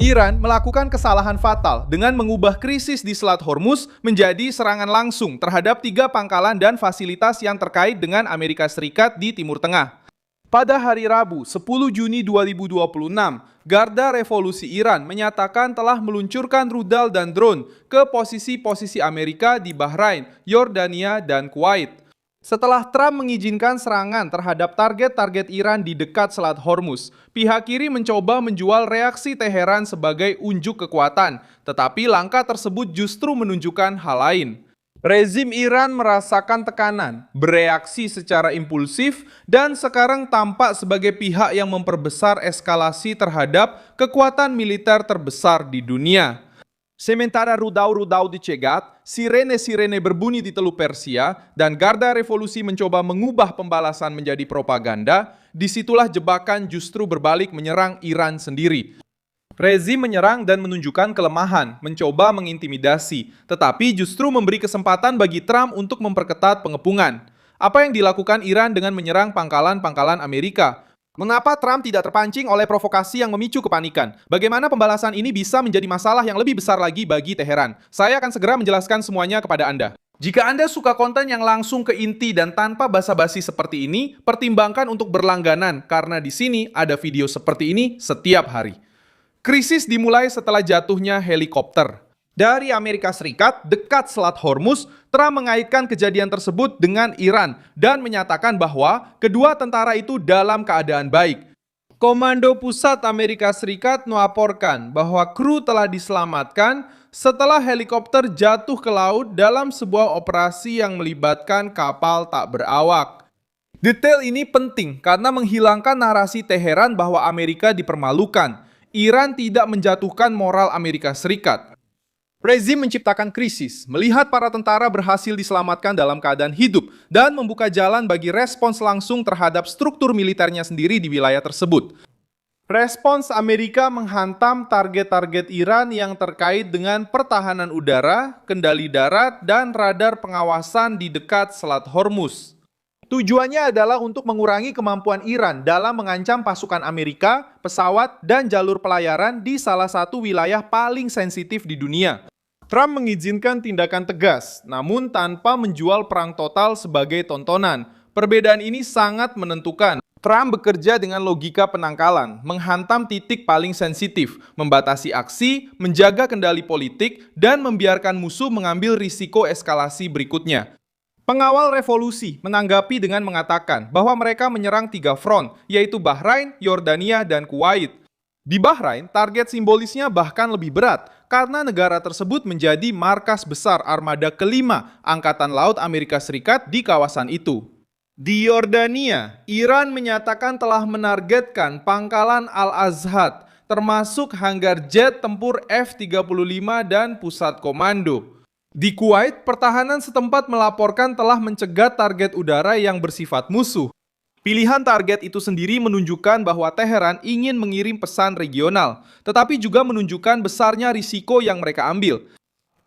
Iran melakukan kesalahan fatal dengan mengubah krisis di Selat Hormuz menjadi serangan langsung terhadap 3 pangkalan dan fasilitas yang terkait dengan Amerika Serikat di Timur Tengah. Pada hari Rabu, 10 Juni 2026, Garda Revolusi Iran menyatakan telah meluncurkan rudal dan drone ke posisi-posisi Amerika di Bahrain, Yordania, dan Kuwait. Setelah Trump mengizinkan serangan terhadap target-target Iran di dekat Selat Hormuz, pihak kiri mencoba menjual reaksi Teheran sebagai unjuk kekuatan, tetapi langkah tersebut justru menunjukkan hal lain. Rezim Iran merasakan tekanan, bereaksi secara impulsif, dan sekarang tampak sebagai pihak yang memperbesar eskalasi terhadap kekuatan militer terbesar di dunia. Sementara rudal-rudal dicegat, sirene-sirene berbunyi di Teluk Persia, dan Garda Revolusi mencoba mengubah pembalasan menjadi propaganda, disitulah jebakan justru berbalik menyerang Iran sendiri. Rezim menyerang dan menunjukkan kelemahan, mencoba mengintimidasi, tetapi justru memberi kesempatan bagi Trump untuk memperketat pengepungan. Apa yang dilakukan Iran dengan menyerang pangkalan-pangkalan Amerika? Mengapa Trump tidak terpancing oleh provokasi yang memicu kepanikan? Bagaimana pembalasan ini bisa menjadi masalah yang lebih besar lagi bagi Teheran? Saya akan segera menjelaskan semuanya kepada Anda. Jika Anda suka konten yang langsung ke inti dan tanpa basa-basi seperti ini, pertimbangkan untuk berlangganan karena di sini ada video seperti ini setiap hari. Krisis dimulai setelah jatuhnya helikopter. Dari Amerika Serikat, dekat Selat Hormuz, Trump mengaitkan kejadian tersebut dengan Iran dan menyatakan bahwa kedua tentara itu dalam keadaan baik. Komando Pusat Amerika Serikat melaporkan bahwa kru telah diselamatkan setelah helikopter jatuh ke laut dalam sebuah operasi yang melibatkan kapal tak berawak. Detail ini penting karena menghilangkan narasi Teheran bahwa Amerika dipermalukan. Iran tidak menjatuhkan moral Amerika Serikat. Rezim menciptakan krisis, melihat para tentara berhasil diselamatkan dalam keadaan hidup dan membuka jalan bagi respons langsung terhadap struktur militernya sendiri di wilayah tersebut. Respons Amerika menghantam target-target Iran yang terkait dengan pertahanan udara, kendali darat, dan radar pengawasan di dekat Selat Hormuz. Tujuannya adalah untuk mengurangi kemampuan Iran dalam mengancam pasukan Amerika, pesawat, dan jalur pelayaran di salah satu wilayah paling sensitif di dunia. Trump mengizinkan tindakan tegas, namun tanpa menjual perang total sebagai tontonan. Perbedaan ini sangat menentukan. Trump bekerja dengan logika penangkalan, menghantam titik paling sensitif, membatasi aksi, menjaga kendali politik, dan membiarkan musuh mengambil risiko eskalasi berikutnya. Pengawal revolusi menanggapi dengan mengatakan bahwa mereka menyerang 3 front, yaitu Bahrain, Yordania, dan Kuwait. Di Bahrain, target simbolisnya bahkan lebih berat karena negara tersebut menjadi markas besar armada kelima Angkatan Laut Amerika Serikat di kawasan itu. Di Yordania, Iran menyatakan telah menargetkan pangkalan Al-Azhad, termasuk hanggar jet tempur F-35 dan pusat komando. Di Kuwait, pertahanan setempat melaporkan telah mencegat target udara yang bersifat musuh. Pilihan target itu sendiri menunjukkan bahwa Teheran ingin mengirim pesan regional, tetapi juga menunjukkan besarnya risiko yang mereka ambil.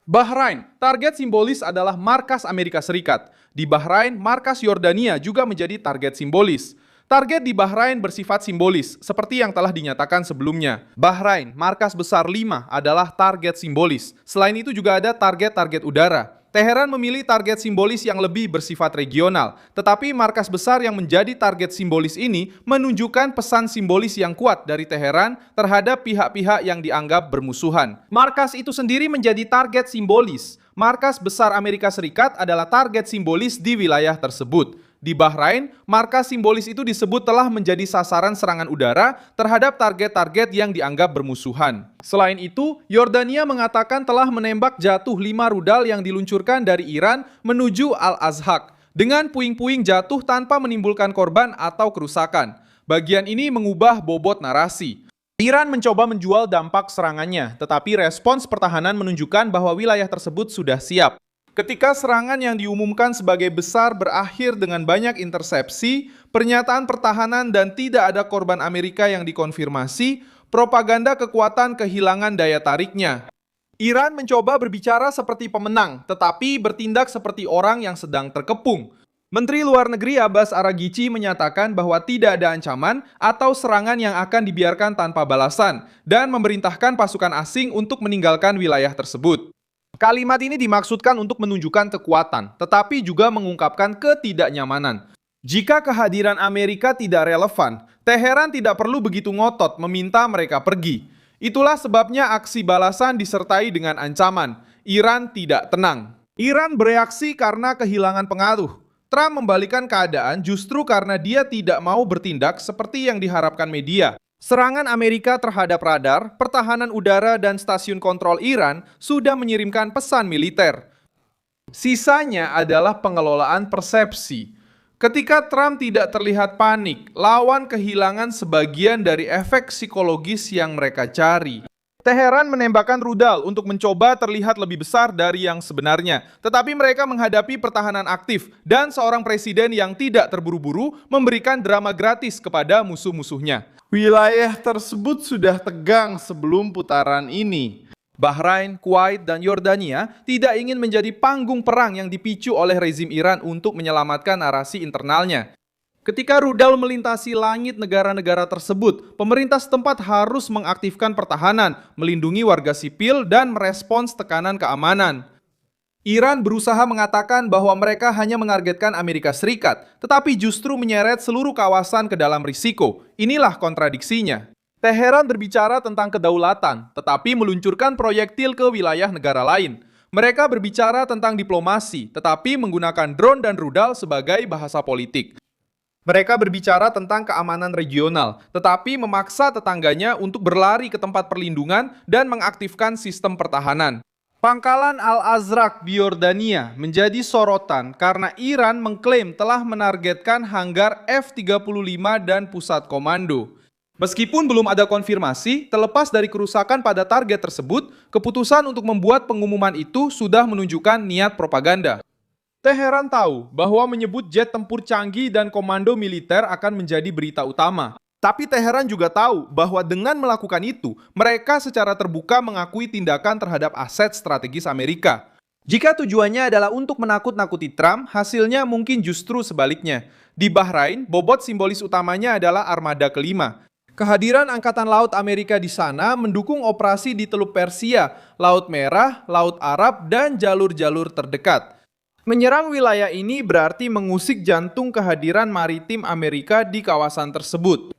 Bahrain, target simbolis adalah markas Amerika Serikat. Di Bahrain, markas Yordania juga menjadi target simbolis. Target di Bahrain bersifat simbolis, seperti yang telah dinyatakan sebelumnya. Bahrain, markas besar 5 adalah target simbolis. Selain itu juga ada target-target udara. Teheran memilih target simbolis yang lebih bersifat regional, tetapi markas besar yang menjadi target simbolis ini menunjukkan pesan simbolis yang kuat dari Teheran terhadap pihak-pihak yang dianggap bermusuhan. Markas itu sendiri menjadi target simbolis. Markas besar Amerika Serikat adalah target simbolis di wilayah tersebut. Di Bahrain, markas simbolis itu disebut telah menjadi sasaran serangan udara terhadap target-target yang dianggap bermusuhan. Selain itu, Yordania mengatakan telah menembak jatuh 5 rudal yang diluncurkan dari Iran menuju Al-Azhar dengan puing-puing jatuh tanpa menimbulkan korban atau kerusakan. Bagian ini mengubah bobot narasi. Iran mencoba menjual dampak serangannya, tetapi respons pertahanan menunjukkan bahwa wilayah tersebut sudah siap. Ketika serangan yang diumumkan sebagai besar berakhir dengan banyak intersepsi, pernyataan pertahanan dan tidak ada korban Amerika yang dikonfirmasi, propaganda kekuatan kehilangan daya tariknya. Iran mencoba berbicara seperti pemenang, tetapi bertindak seperti orang yang sedang terkepung. Menteri Luar Negeri Abbas Araghchi menyatakan bahwa tidak ada ancaman atau serangan yang akan dibiarkan tanpa balasan dan memerintahkan pasukan asing untuk meninggalkan wilayah tersebut. Kalimat ini dimaksudkan untuk menunjukkan kekuatan, tetapi juga mengungkapkan ketidaknyamanan. Jika kehadiran Amerika tidak relevan, Teheran tidak perlu begitu ngotot meminta mereka pergi. Itulah sebabnya aksi balasan disertai dengan ancaman. Iran tidak tenang. Iran bereaksi karena kehilangan pengaruh. Trump membalikan keadaan justru karena dia tidak mau bertindak seperti yang diharapkan media. Serangan Amerika terhadap radar, pertahanan udara, dan stasiun kontrol Iran sudah mengirimkan pesan militer. Sisanya adalah pengelolaan persepsi. Ketika Trump tidak terlihat panik, lawan kehilangan sebagian dari efek psikologis yang mereka cari. Teheran menembakkan rudal untuk mencoba terlihat lebih besar dari yang sebenarnya. Tetapi mereka menghadapi pertahanan aktif dan seorang presiden yang tidak terburu-buru memberikan drama gratis kepada musuh-musuhnya. Wilayah tersebut sudah tegang sebelum putaran ini. Bahrain, Kuwait, dan Yordania tidak ingin menjadi panggung perang yang dipicu oleh rezim Iran untuk menyelamatkan narasi internalnya. Ketika rudal melintasi langit negara-negara tersebut, pemerintah setempat harus mengaktifkan pertahanan, melindungi warga sipil, dan merespons tekanan keamanan. Iran berusaha mengatakan bahwa mereka hanya menargetkan Amerika Serikat, tetapi justru menyeret seluruh kawasan ke dalam risiko. Inilah kontradiksinya. Teheran berbicara tentang kedaulatan, tetapi meluncurkan proyektil ke wilayah negara lain. Mereka berbicara tentang diplomasi, tetapi menggunakan drone dan rudal sebagai bahasa politik. Mereka berbicara tentang keamanan regional, tetapi memaksa tetangganya untuk berlari ke tempat perlindungan dan mengaktifkan sistem pertahanan. Pangkalan Al-Azraq di Yordania menjadi sorotan karena Iran mengklaim telah menargetkan hanggar F-35 dan pusat komando. Meskipun belum ada konfirmasi, terlepas dari kerusakan pada target tersebut, keputusan untuk membuat pengumuman itu sudah menunjukkan niat propaganda. Teheran tahu bahwa menyebut jet tempur canggih dan komando militer akan menjadi berita utama. Tapi Teheran juga tahu bahwa dengan melakukan itu, mereka secara terbuka mengakui tindakan terhadap aset strategis Amerika. Jika tujuannya adalah untuk menakut-nakuti Trump, hasilnya mungkin justru sebaliknya. Di Bahrain, bobot simbolis utamanya adalah Armada kelima. Kehadiran Angkatan Laut Amerika di sana mendukung operasi di Teluk Persia, Laut Merah, Laut Arab, dan jalur-jalur terdekat. Menyerang wilayah ini berarti mengusik jantung kehadiran maritim Amerika di kawasan tersebut.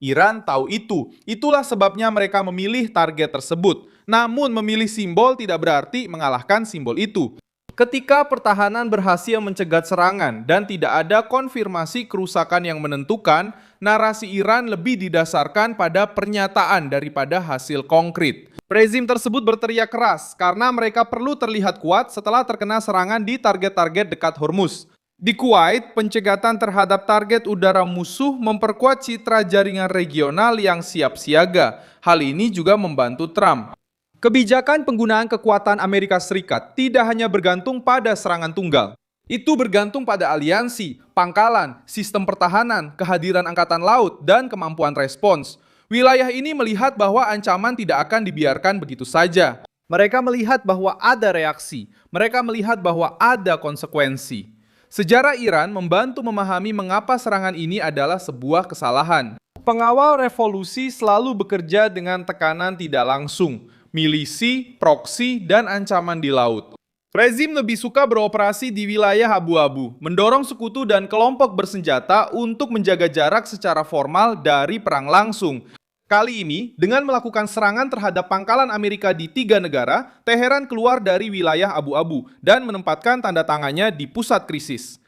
Iran tahu itu. Itulah sebabnya mereka memilih target tersebut. Namun memilih simbol tidak berarti mengalahkan simbol itu. Ketika pertahanan berhasil mencegat serangan dan tidak ada konfirmasi kerusakan yang menentukan, narasi Iran lebih didasarkan pada pernyataan daripada hasil konkret. Rezim tersebut berteriak keras karena mereka perlu terlihat kuat setelah terkena serangan di target-target dekat Hormuz. Di Kuwait, pencegatan terhadap target udara musuh memperkuat citra jaringan regional yang siap siaga. Hal ini juga membantu Trump. Kebijakan penggunaan kekuatan Amerika Serikat tidak hanya bergantung pada serangan tunggal. Itu bergantung pada aliansi, pangkalan, sistem pertahanan, kehadiran angkatan laut, dan kemampuan respons. Wilayah ini melihat bahwa ancaman tidak akan dibiarkan begitu saja. Mereka melihat bahwa ada reaksi. Mereka melihat bahwa ada konsekuensi. Sejarah Iran membantu memahami mengapa serangan ini adalah sebuah kesalahan. Pengawal revolusi selalu bekerja dengan tekanan tidak langsung, milisi, proksi, dan ancaman di laut. Rezim lebih suka beroperasi di wilayah abu-abu, mendorong sekutu dan kelompok bersenjata untuk menjaga jarak secara formal dari perang langsung. Kali ini, dengan melakukan serangan terhadap pangkalan Amerika di 3 negara, Teheran keluar dari wilayah abu-abu dan menempatkan tanda tangannya di pusat krisis.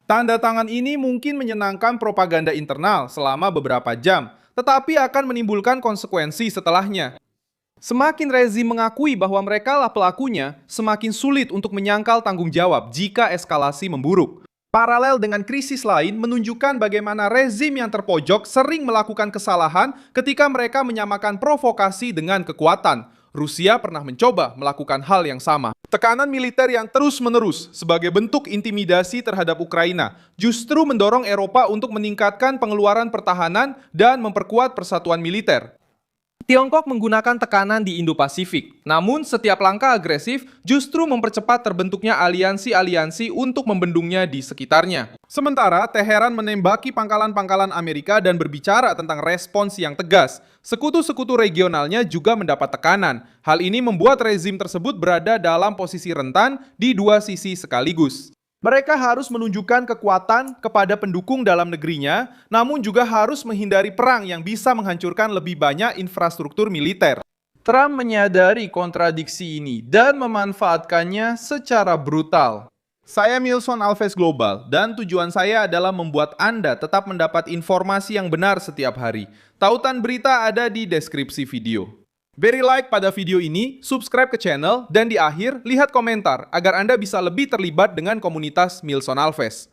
Tanda tangan ini mungkin menyenangkan propaganda internal selama beberapa jam, tetapi akan menimbulkan konsekuensi setelahnya. Semakin rezim mengakui bahwa merekalah pelakunya, semakin sulit untuk menyangkal tanggung jawab jika eskalasi memburuk. Paralel dengan krisis lain menunjukkan bagaimana rezim yang terpojok sering melakukan kesalahan ketika mereka menyamakan provokasi dengan kekuatan. Rusia pernah mencoba melakukan hal yang sama. Tekanan militer yang terus-menerus sebagai bentuk intimidasi terhadap Ukraina justru mendorong Eropa untuk meningkatkan pengeluaran pertahanan dan memperkuat persatuan militer. Tiongkok menggunakan tekanan di Indo-Pasifik, namun setiap langkah agresif justru mempercepat terbentuknya aliansi-aliansi untuk membendungnya di sekitarnya. Sementara Teheran menembaki pangkalan-pangkalan Amerika dan berbicara tentang respons yang tegas. Sekutu-sekutu regionalnya juga mendapat tekanan. Hal ini membuat rezim tersebut berada dalam posisi rentan di dua sisi sekaligus. Mereka harus menunjukkan kekuatan kepada pendukung dalam negerinya, namun juga harus menghindari perang yang bisa menghancurkan lebih banyak infrastruktur militer. Trump menyadari kontradiksi ini dan memanfaatkannya secara brutal. Saya Milson Alves Global, dan tujuan saya adalah membuat Anda tetap mendapat informasi yang benar setiap hari. Tautan berita ada di deskripsi video. Beri like pada video ini, subscribe ke channel, dan di akhir lihat komentar agar Anda bisa lebih terlibat dengan komunitas Milson Alves.